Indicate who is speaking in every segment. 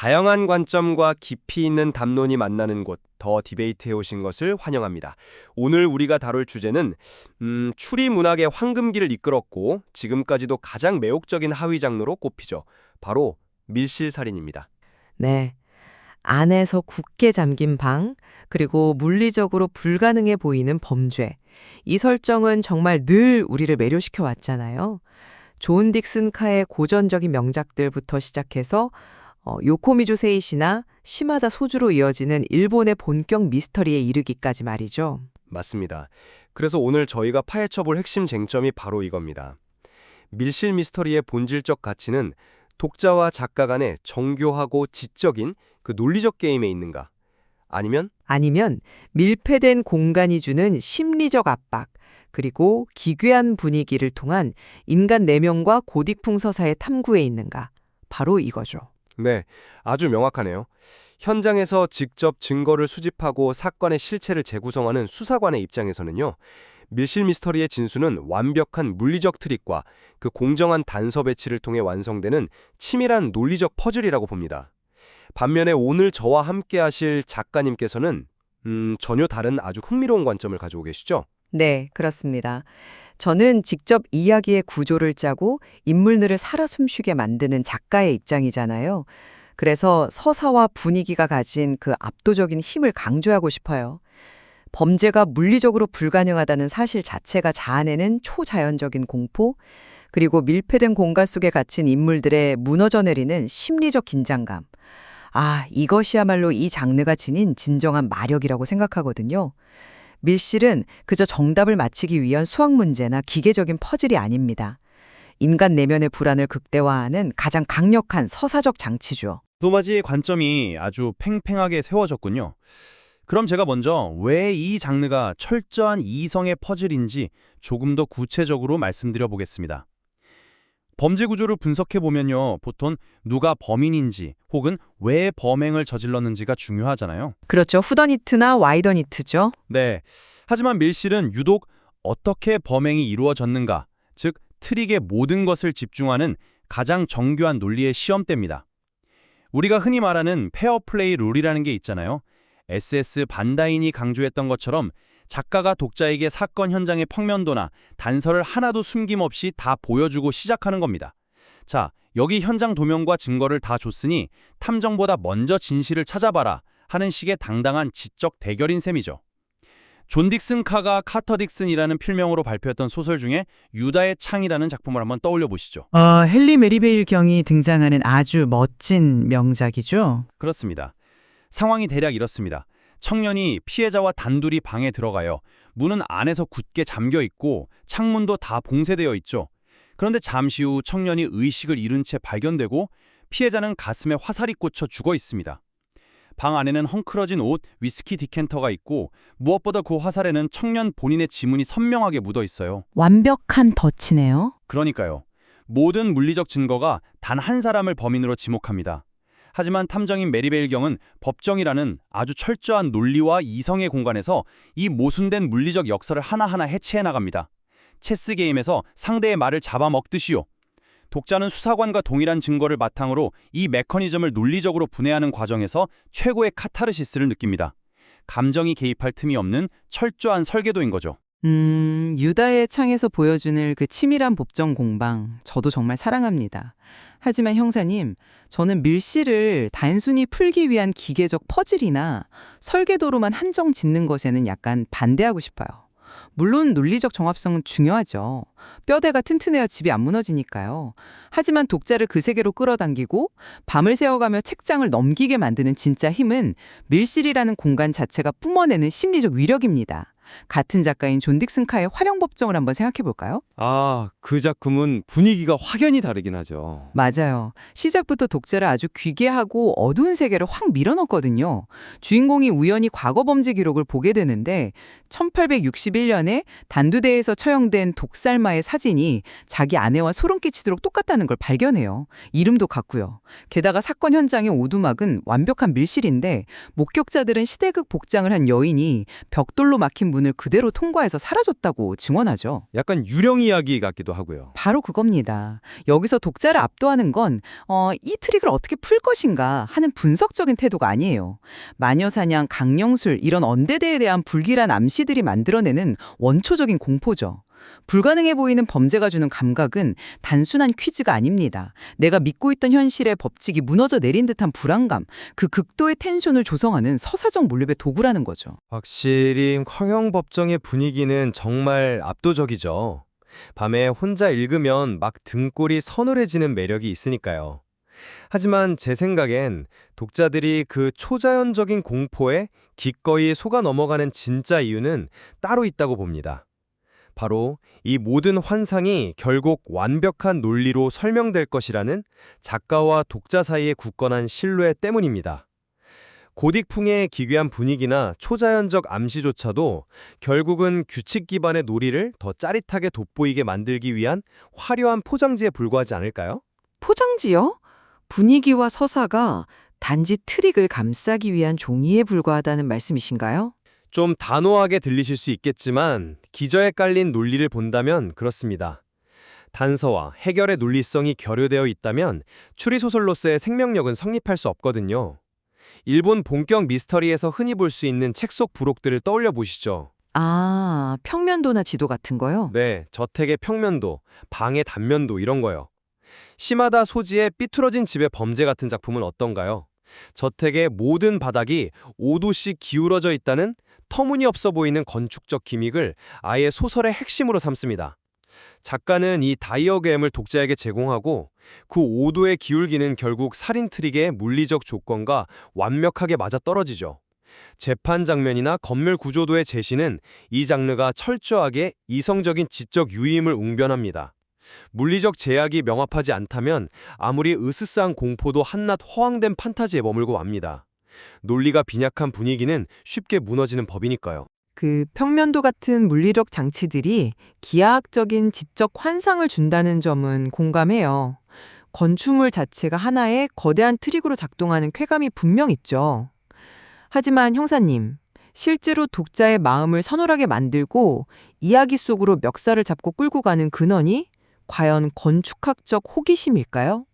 Speaker 1: 다양한 관점과 깊이 있는 담론이 만나는 곳, 더 디베이트해 오신 것을 환영합니다. 오늘 우리가 다룰 주제는 추리 문학의 황금기를 이끌었고 지금까지도 가장 매혹적인 하위 장르로 꼽히죠. 바로 밀실살인입니다.
Speaker 2: 네. 안에서 굳게 잠긴 방, 그리고 물리적으로 불가능해 보이는 범죄. 이 설정은 정말 늘 우리를 매료시켜 왔잖아요. 존 딕슨 카의 고전적인 명작들부터 시작해서 요코미조 세이시나 시마다 소주로 이어지는 일본의 본격 미스터리에 이르기까지 말이죠.
Speaker 1: 맞습니다. 그래서 오늘 저희가 파헤쳐볼 핵심 쟁점이 바로 이겁니다. 밀실 미스터리의 본질적 가치는 독자와 작가 간의 정교하고 지적인 그 논리적 게임에 있는가? 아니면
Speaker 2: 밀폐된 공간이 주는 심리적 압박, 그리고 기괴한 분위기를 통한 인간 내면과 고딕풍 서사의 탐구에 있는가? 바로 이거죠.
Speaker 1: 네, 아주 명확하네요. 현장에서 직접 증거를 수집하고 사건의 실체를 재구성하는 수사관의 입장에서는요. 밀실 미스터리의 진수는 완벽한 물리적 트릭과 그 공정한 단서 배치를 통해 완성되는 치밀한 논리적 퍼즐이라고 봅니다. 반면에 오늘 저와 함께 하실 작가님께서는 전혀 다른 아주 흥미로운 관점을 가지고 계시죠?
Speaker 2: 네, 그렇습니다. 저는 직접 이야기의 구조를 짜고 인물들을 살아 숨쉬게 만드는 작가의 입장이잖아요. 그래서 서사와 분위기가 가진 그 압도적인 힘을 강조하고 싶어요. 범죄가 물리적으로 불가능하다는 사실 자체가 자아내는 초자연적인 공포, 그리고 밀폐된 공간 속에 갇힌 인물들의 무너져 내리는 심리적 긴장감. 이것이야말로 이 장르가 지닌 진정한 마력이라고 생각하거든요. 밀실은 그저 정답을 맞히기 위한 수학 문제나 기계적인 퍼즐이 아닙니다. 인간 내면의 불안을 극대화하는 가장 강력한 서사적 장치죠.
Speaker 3: 도마지의 관점이 아주 팽팽하게 세워졌군요. 그럼 제가 먼저 왜 이 장르가 철저한 이성의 퍼즐인지 조금 더 구체적으로 말씀드려 보겠습니다. 범죄 구조를 분석해보면요. 보통 누가 범인인지 혹은 왜 범행을 저질렀는지가 중요하잖아요.
Speaker 2: 그렇죠. 후더니트나 와이더니트죠.
Speaker 3: 네. 하지만 밀실은 유독 어떻게 범행이 이루어졌는가, 즉 트릭의 모든 것을 집중하는 가장 정교한 논리의 시험대입니다. 우리가 흔히 말하는 페어플레이 룰이라는 게 있잖아요. SS 반다인이 강조했던 것처럼 작가가 독자에게 사건 현장의 평면도나 단서를 하나도 숨김없이 다 보여주고 시작하는 겁니다. 자, 여기 현장 도면과 증거를 다 줬으니 탐정보다 먼저 진실을 찾아봐라 하는 식의 당당한 지적 대결인 셈이죠. 존 딕슨 카가 카터 딕슨이라는 필명으로 발표했던 소설 중에 유다의 창이라는 작품을 한번 떠올려 보시죠.
Speaker 4: 헨리 메리베일 경이 등장하는 아주 멋진 명작이죠.
Speaker 3: 그렇습니다. 상황이 대략 이렇습니다. 청년이 피해자와 단둘이 방에 들어가요. 문은 안에서 굳게 잠겨 있고 창문도 다 봉쇄되어 있죠. 그런데 잠시 후 청년이 의식을 잃은 채 발견되고 피해자는 가슴에 화살이 꽂혀 죽어 있습니다. 방 안에는 헝클어진 옷, 위스키 디캔터가 있고 무엇보다 그 화살에는 청년 본인의 지문이 선명하게 묻어 있어요.
Speaker 4: 완벽한 덫이네요.
Speaker 3: 그러니까요. 모든 물리적 증거가 단 한 사람을 범인으로 지목합니다. 하지만 탐정인 메리베일 경은 법정이라는 아주 철저한 논리와 이성의 공간에서 이 모순된 물리적 역사를 하나하나 해체해 나갑니다. 체스 게임에서 상대의 말을 잡아먹듯이요. 독자는 수사관과 동일한 증거를 바탕으로 이 메커니즘을 논리적으로 분해하는 과정에서 최고의 카타르시스를 느낍니다. 감정이 개입할 틈이 없는 철저한 설계도인 거죠.
Speaker 4: 유다의 창에서 보여주는 그 치밀한 법정 공방, 저도 정말 사랑합니다. 하지만 형사님, 저는 밀실을 단순히 풀기 위한 기계적 퍼즐이나 설계도로만 한정 짓는 것에는 약간 반대하고 싶어요. 물론 논리적 정합성은 중요하죠. 뼈대가 튼튼해야 집이 안 무너지니까요. 하지만 독자를 그 세계로 끌어당기고 밤을 새워가며 책장을 넘기게 만드는 진짜 힘은 밀실이라는 공간 자체가 뿜어내는 심리적 위력입니다. 같은 작가인 존 딕슨 카의 활용법정을 한번 생각해 볼까요?
Speaker 5: 그 작품은 분위기가 확연히 다르긴 하죠.
Speaker 4: 맞아요. 시작부터 독자를 아주 귀괴하고 어두운 세계를 확 밀어넣거든요. 주인공이 우연히 과거 범죄 기록을 보게 되는데 1861년에 단두대에서 처형된 독살마의 사진이 자기 아내와 소름 끼치도록 똑같다는 걸 발견해요. 이름도 같고요. 게다가 사건 현장의 오두막은 완벽한 밀실인데 목격자들은 시대극 복장을 한 여인이 벽돌로 막힌 문을 문을 그대로 통과해서 사라졌다고 증언하죠.
Speaker 5: 약간 유령 이야기 같기도 하고요.
Speaker 4: 바로 그겁니다. 여기서 독자를 압도하는 건 이 트릭을 어떻게 풀 것인가 하는 분석적인 태도가 아니에요. 마녀사냥, 강령술 이런 언데드에 대한 불길한 암시들이 만들어내는 원초적인 공포죠. 불가능해 보이는 범죄가 주는 감각은 단순한 퀴즈가 아닙니다. 내가 믿고 있던 현실의 법칙이 무너져 내린 듯한 불안감, 그 극도의 텐션을 조성하는 서사적 몰입의 도구라는 거죠.
Speaker 1: 확실히 황영법정의 분위기는 정말 압도적이죠. 밤에 혼자 읽으면 막 등골이 서늘해지는 매력이 있으니까요. 하지만 제 생각엔 독자들이 그 초자연적인 공포에 기꺼이 속아 넘어가는 진짜 이유는 따로 있다고 봅니다. 바로 이 모든 환상이 결국 완벽한 논리로 설명될 것이라는 작가와 독자 사이의 굳건한 신뢰 때문입니다. 고딕풍의 기괴한 분위기나 초자연적 암시조차도 결국은 규칙 기반의 놀이를 더 짜릿하게 돋보이게 만들기 위한 화려한 포장지에 불과하지 않을까요?
Speaker 2: 포장지요? 분위기와 서사가 단지 트릭을 감싸기 위한 종이에 불과하다는 말씀이신가요?
Speaker 1: 좀 단호하게 들리실 수 있겠지만 기저에 깔린 논리를 본다면 그렇습니다. 단서와 해결의 논리성이 결여되어 있다면 추리소설로서의 생명력은 성립할 수 없거든요. 일본 본격 미스터리에서 흔히 볼 수 있는 책 속 부록들을 떠올려 보시죠.
Speaker 2: 아, 평면도나 지도 같은 거요?
Speaker 1: 네, 저택의 평면도, 방의 단면도 이런 거요. 시마다 소지의 삐뚤어진 집의 범죄 같은 작품은 어떤가요? 저택의 모든 바닥이 5도씩 기울어져 있다는 터무니없어 보이는 건축적 기믹을 아예 소설의 핵심으로 삼습니다. 작가는 이 다이어그램을 독자에게 제공하고 그 5도의 기울기는 결국 살인 트릭의 물리적 조건과 완벽하게 맞아떨어지죠. 재판 장면이나 건물 구조도의 제시는 이 장르가 철저하게 이성적인 지적 유의임을 웅변합니다. 물리적 제약이 명확하지 않다면 아무리 으스스한 공포도 한낱 허황된 판타지에 머물고 맙니다. 논리가 빈약한 분위기는 쉽게 무너지는 법이니까요.
Speaker 6: 그 평면도 같은 물리적 장치들이 기하학적인 지적 환상을 준다는 점은 공감해요. 건축물 자체가 하나의 거대한 트릭으로 작동하는 쾌감이 분명 있죠. 하지만 형사님, 실제로 독자의 마음을 서늘하게 만들고 이야기 속으로 멱살을 잡고 끌고 가는 근원이 과연 건축학적 호기심일까요?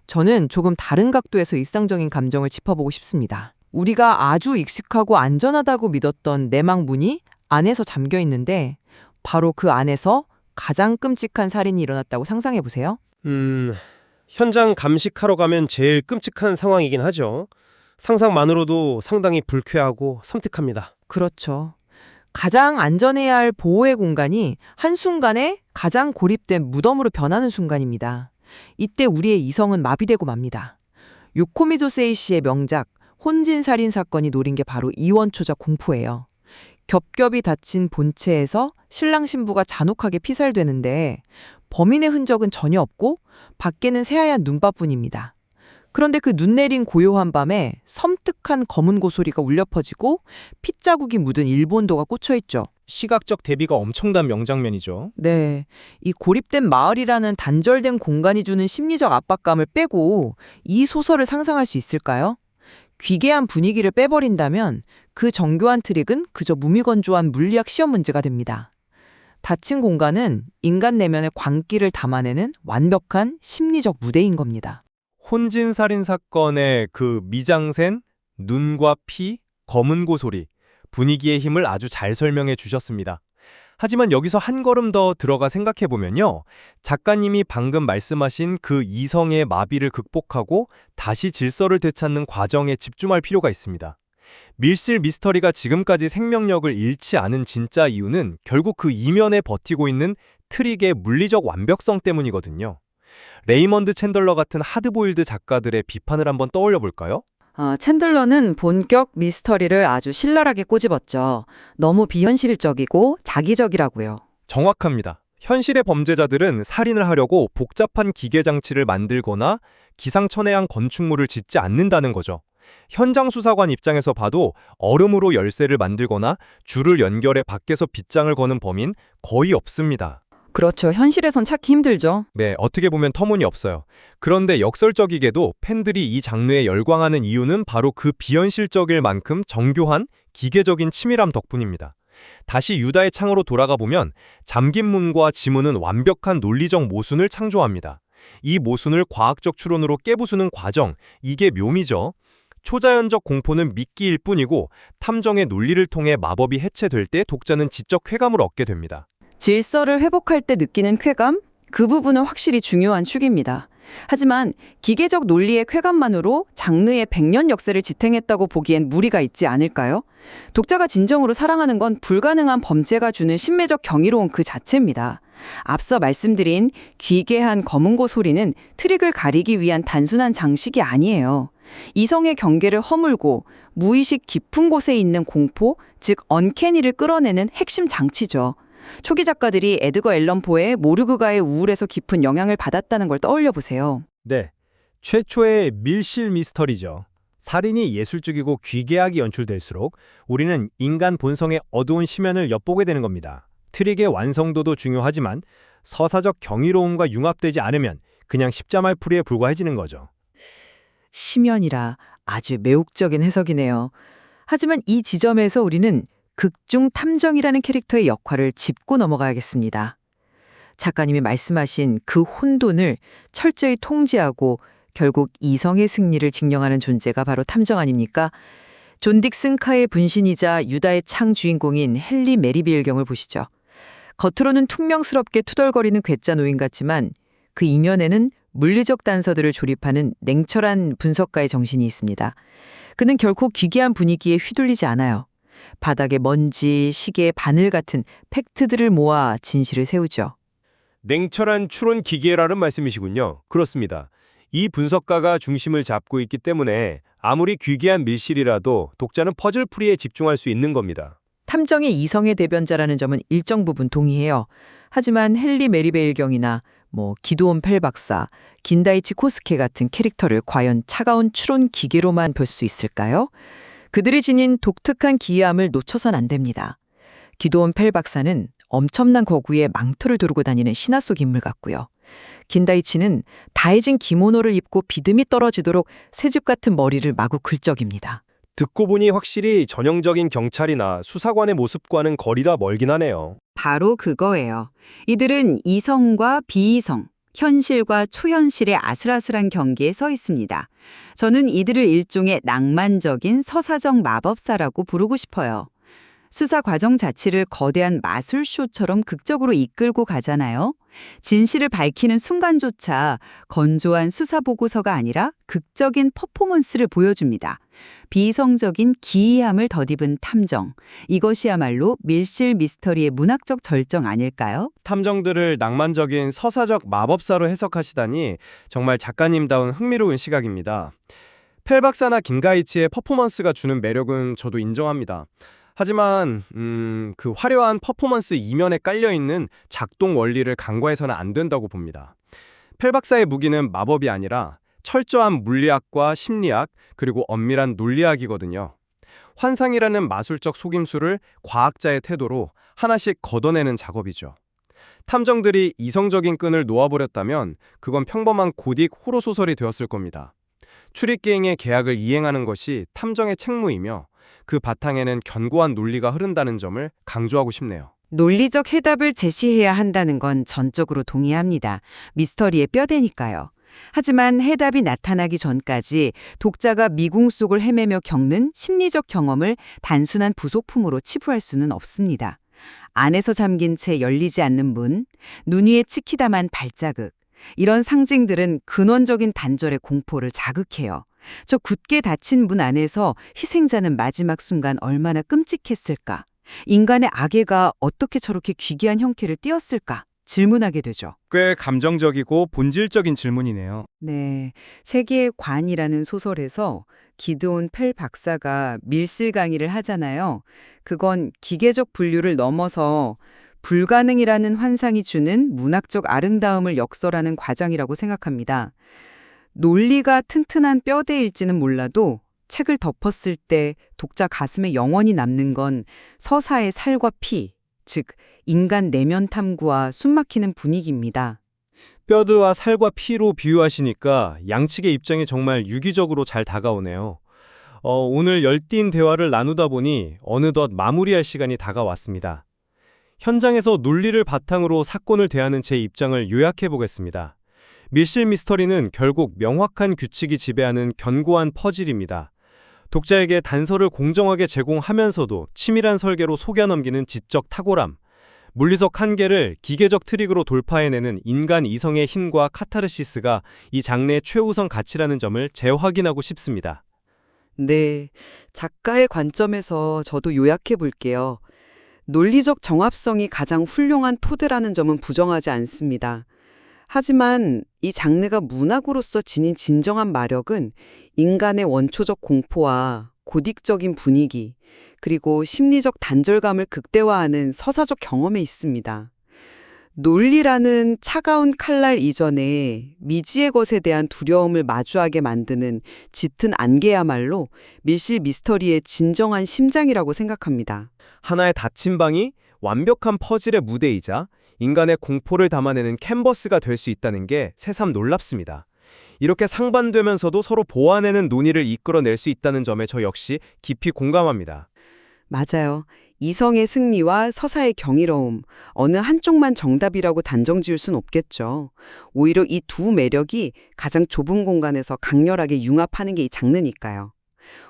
Speaker 6: 저는 조금 다른 각도에서 일상적인 감정을 짚어보고 싶습니다. 우리가 아주 익숙하고 안전하다고 믿었던 내막 문이 안에서 잠겨 있는데 바로 그 안에서 가장 끔찍한 살인이 일어났다고 상상해 보세요.
Speaker 7: 현장 감식하러 가면 제일 끔찍한 상황이긴 하죠. 상상만으로도 상당히 불쾌하고 섬뜩합니다.
Speaker 6: 그렇죠. 가장 안전해야 할 보호의 공간이 한순간에 가장 고립된 무덤으로 변하는 순간입니다. 이때 우리의 이성은 마비되고 맙니다. 요코미조 세이시의 명작 혼진살인 사건이 노린 게 바로 이원초적 공포예요. 겹겹이 닫힌 본체에서 신랑 신부가 잔혹하게 피살되는데 범인의 흔적은 전혀 없고 밖에는 새하얀 눈밭뿐입니다. 그런데 그 눈 내린 고요한 밤에 섬뜩한 검은 고소리가 울려 퍼지고 핏자국이 묻은 일본도가 꽂혀있죠.
Speaker 7: 시각적 대비가 엄청난 명장면이죠.
Speaker 6: 네, 이 고립된 마을이라는 단절된 공간이 주는 심리적 압박감을 빼고 이 소설을 상상할 수 있을까요? 귀괴한 분위기를 빼버린다면 그 정교한 트릭은 그저 무미건조한 물리학 시험 문제가 됩니다. 닫힌 공간은 인간 내면의 광기를 담아내는 완벽한 심리적 무대인 겁니다.
Speaker 1: 혼진살인 사건의 그 미장센, 눈과 피, 검은 고소리, 분위기의 힘을 아주 잘 설명해 주셨습니다. 하지만 여기서 한 걸음 더 들어가 생각해보면요. 작가님이 방금 말씀하신 그 이성의 마비를 극복하고 다시 질서를 되찾는 과정에 집중할 필요가 있습니다. 밀실 미스터리가 지금까지 생명력을 잃지 않은 진짜 이유는 결국 그 이면에 버티고 있는 트릭의 물리적 완벽성 때문이거든요. 레이먼드 챈들러 같은 하드보일드 작가들의 비판을 한번 떠올려 볼까요?
Speaker 2: 챈들러는 본격 미스터리를 아주 신랄하게 꼬집었죠. 너무 비현실적이고 자기적이라고요.
Speaker 1: 정확합니다. 현실의 범죄자들은 살인을 하려고 복잡한 기계 장치를 만들거나 기상천외한 건축물을 짓지 않는다는 거죠. 현장 수사관 입장에서 봐도 얼음으로 열쇠를 만들거나 줄을 연결해 밖에서 빗장을 거는 범인 거의 없습니다.
Speaker 2: 그렇죠. 현실에선 찾기 힘들죠.
Speaker 1: 네, 어떻게 보면 터무니없어요. 그런데 역설적이게도 팬들이 이 장르에 열광하는 이유는 바로 그 비현실적일 만큼 정교한 기계적인 치밀함 덕분입니다. 다시 유다의 창으로 돌아가 보면 잠긴 문과 지문은 완벽한 논리적 모순을 창조합니다. 이 모순을 과학적 추론으로 깨부수는 과정, 이게 묘미죠. 초자연적 공포는 미끼일 뿐이고 탐정의 논리를 통해 마법이 해체될 때 독자는 지적 쾌감을 얻게 됩니다.
Speaker 8: 질서를 회복할 때 느끼는 쾌감? 그 부분은 확실히 중요한 축입니다. 하지만 기계적 논리의 쾌감만으로 장르의 100년 역사를 지탱했다고 보기엔 무리가 있지 않을까요? 독자가 진정으로 사랑하는 건 불가능한 범죄가 주는 신매적 경이로움 그 자체입니다. 앞서 말씀드린 귀괴한 검은고 소리는 트릭을 가리기 위한 단순한 장식이 아니에요. 이성의 경계를 허물고 무의식 깊은 곳에 있는 공포, 즉 언캐니를 끌어내는 핵심 장치죠. 초기 작가들이 에드거 앨런 포의 모르그가의 우울에서 깊은 영향을 받았다는 걸 떠올려 보세요.
Speaker 7: 네. 최초의 밀실 미스터리죠. 살인이 예술적이고 귀괴하게 연출될수록 우리는 인간 본성의 어두운 심연을 엿보게 되는 겁니다. 트릭의 완성도도 중요하지만 서사적 경이로움과 융합되지 않으면 그냥 십자말풀이에 불과해지는 거죠.
Speaker 2: 심연이라 아주 매혹적인 해석이네요. 하지만 이 지점에서 우리는 극중 탐정이라는 캐릭터의 역할을 짚고 넘어가야겠습니다. 작가님이 말씀하신 그 혼돈을 철저히 통제하고 결국 이성의 승리를 증명하는 존재가 바로 탐정 아닙니까? 존 딕슨 카의 분신이자 유다의 창 주인공인 헨리 메리빌 경을 보시죠. 겉으로는 퉁명스럽게 투덜거리는 괴짜 노인 같지만 그 이면에는 물리적 단서들을 조립하는 냉철한 분석가의 정신이 있습니다. 그는 결코 기괴한 분위기에 휘둘리지 않아요. 바닥에 먼지, 시계, 바늘 같은 팩트들을 모아 진실을 세우죠.
Speaker 1: 냉철한 추론 기계라는 말씀이시군요. 그렇습니다. 이 분석가가 중심을 잡고 있기 때문에 아무리 귀괴한 밀실이라도 독자는 퍼즐풀이에 집중할 수 있는 겁니다.
Speaker 2: 탐정의 이성의 대변자라는 점은 일정 부분 동의해요. 하지만 헨리 메리베일 경이나 기도온 펠 박사, 긴다이치 코스케 같은 캐릭터를 과연 차가운 추론 기계로만 볼 수 있을까요? 그들이 지닌 독특한 기이함을 놓쳐선 안 됩니다. 기도온 펠 박사는 엄청난 거구에 망토를 두르고 다니는 신화 속 인물 같고요. 긴다이치는 다해진 기모노를 입고 비듬이 떨어지도록 새집 같은 머리를 마구 긁적입니다.
Speaker 1: 듣고 보니 확실히 전형적인 경찰이나 수사관의 모습과는 거리가 멀긴 하네요.
Speaker 8: 바로 그거예요. 이들은 이성과 비이성, 현실과 초현실의 아슬아슬한 경계에 서 있습니다. 저는 이들을 일종의 낭만적인 서사적 마법사라고 부르고 싶어요. 수사 과정 자체를 거대한 마술쇼처럼 극적으로 이끌고 가잖아요. 진실을 밝히는 순간조차 건조한 수사 보고서가 아니라 극적인 퍼포먼스를 보여줍니다. 비이성적인 기이함을 덧입은 탐정. 이것이야말로 밀실 미스터리의 문학적 절정 아닐까요?
Speaker 7: 탐정들을 낭만적인 서사적 마법사로 해석하시다니 정말 작가님다운 흥미로운 시각입니다. 펠 박사나 긴가이치의 퍼포먼스가 주는 매력은 저도 인정합니다. 하지만 그 화려한 퍼포먼스 이면에 깔려있는 작동 원리를 간과해서는 안 된다고 봅니다. 펠 박사의 무기는 마법이 아니라 철저한 물리학과 심리학 그리고 엄밀한 논리학이거든요. 환상이라는 마술적 속임수를 과학자의 태도로 하나씩 걷어내는 작업이죠. 탐정들이 이성적인 끈을 놓아버렸다면 그건 평범한 고딕 호러 소설이 되었을 겁니다. 추리게임의 계약을 이행하는 것이 탐정의 책무이며 그 바탕에는 견고한 논리가 흐른다는 점을 강조하고 싶네요.
Speaker 8: 논리적 해답을 제시해야 한다는 건 전적으로 동의합니다. 미스터리의 뼈대니까요. 하지만 해답이 나타나기 전까지 독자가 미궁 속을 헤매며 겪는 심리적 경험을 단순한 부속품으로 치부할 수는 없습니다. 안에서 잠긴 채 열리지 않는 문, 눈 위에 치키다만 발자국, 이런 상징들은 근원적인 단절의 공포를 자극해요. 저 굳게 닫힌 문 안에서 희생자는 마지막 순간 얼마나 끔찍했을까? 인간의 악애가 어떻게 저렇게 귀기한 형태를 띄었을까? 질문하게 되죠.
Speaker 7: 꽤 감정적이고 본질적인 질문이네요.
Speaker 8: 네, 세계의 관이라는 소설에서 기드온 펠 박사가 밀실 강의를 하잖아요. 그건 기계적 분류를 넘어서 불가능이라는 환상이 주는 문학적 아름다움을 역설하는 과정이라고 생각합니다. 논리가 튼튼한 뼈대일지는 몰라도 책을 덮었을 때 독자 가슴에 영원히 남는 건 서사의 살과 피, 즉 인간 내면 탐구와 숨막히는 분위기입니다.
Speaker 7: 뼈드와 살과 피로 비유하시니까 양측의 입장이 정말 유기적으로 잘 다가오네요. 오늘 열띤 대화를 나누다 보니 어느덧 마무리할 시간이 다가왔습니다. 현장에서 논리를 바탕으로 사건을 대하는 제 입장을 요약해 보겠습니다. 밀실 미스터리는 결국 명확한 규칙이 지배하는 견고한 퍼즐입니다. 독자에게 단서를 공정하게 제공하면서도 치밀한 설계로 속여 넘기는 지적 탁월함, 물리적 한계를 기계적 트릭으로 돌파해내는 인간 이성의 힘과 카타르시스가 이 장르의 최우선 가치라는 점을 재확인하고 싶습니다.
Speaker 2: 네, 작가의 관점에서 저도 요약해 볼게요. 논리적 정합성이 가장 훌륭한 토대라는 점은 부정하지 않습니다. 하지만 이 장르가 문학으로서 지닌 진정한 마력은 인간의 원초적 공포와 고딕적인 분위기, 그리고 심리적 단절감을 극대화하는 서사적 경험에 있습니다. 논리라는 차가운 칼날 이전에 미지의 것에 대한 두려움을 마주하게 만드는 짙은 안개야말로 밀실 미스터리의 진정한 심장이라고 생각합니다.
Speaker 7: 하나의 닫힌 방이 완벽한 퍼즐의 무대이자 인간의 공포를 담아내는 캔버스가 될 수 있다는 게 새삼 놀랍습니다. 이렇게 상반되면서도 서로 보완해내는 논의를 이끌어낼 수 있다는 점에 저 역시 깊이 공감합니다.
Speaker 2: 맞아요. 이성의 승리와 서사의 경이로움, 어느 한쪽만 정답이라고 단정 지을 순 없겠죠. 오히려 이 두 매력이 가장 좁은 공간에서 강렬하게 융합하는 게 이 장르니까요.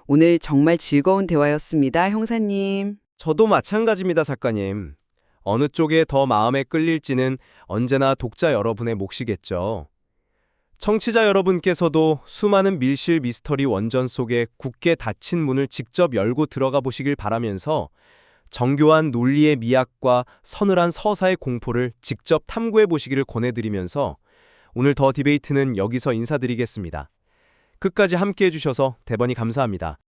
Speaker 2: 오늘 정말 즐거운 대화였습니다, 형사님.
Speaker 7: 저도 마찬가지입니다, 작가님. 어느 쪽에 더 마음에 끌릴지는 언제나 독자 여러분의 몫이겠죠. 청취자 여러분께서도 수많은 밀실 미스터리 원전 속에 굳게 닫힌 문을 직접 열고 들어가 보시길 바라면서 정교한 논리의 미학과 서늘한 서사의 공포를 직접 탐구해 보시기를 권해드리면서 오늘 더 디베이트는 여기서 인사드리겠습니다. 끝까지 함께해 주셔서 대번히 감사합니다.